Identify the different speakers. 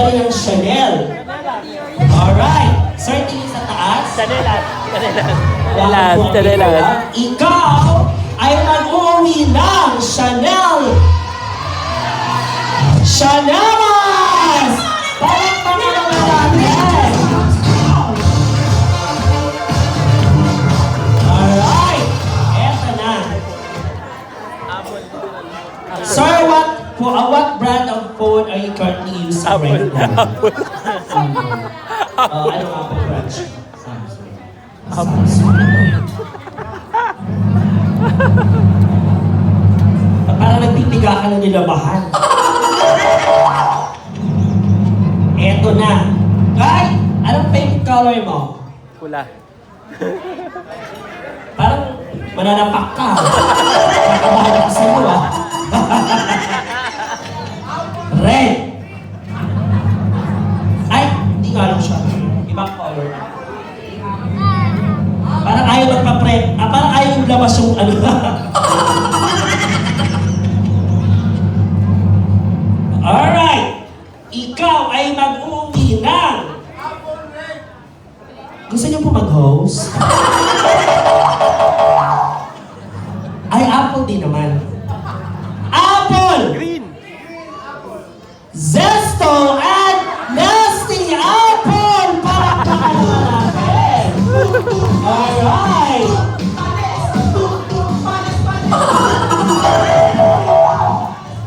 Speaker 1: rin ng Chanel. Alright. Sir, tingin sa taas.
Speaker 2: Chanelas.
Speaker 1: Ikaw ay mag-uwi ng Chanel. Chanelas! Palakpakan naman natin! Alright. Eto na. Sir, what brand of phone are you currently using right now? Anong Apple brand? Samsung. Parang nagpipiga ka ng nilabahan. Eto na. Ay! Anong favorite color mo?
Speaker 2: Pula.
Speaker 1: Parang mananapak ka. Nakabahan ka sa iyo, ah. Red. Ay, hindi nga lang siya. Ibang color. Parang ayaw magpa-prep. Parang ayaw yung labas yung ano. Alright. Ikaw ay mag-uwi ng... Gusto niyo po mag-host? Ay, Apple din naman.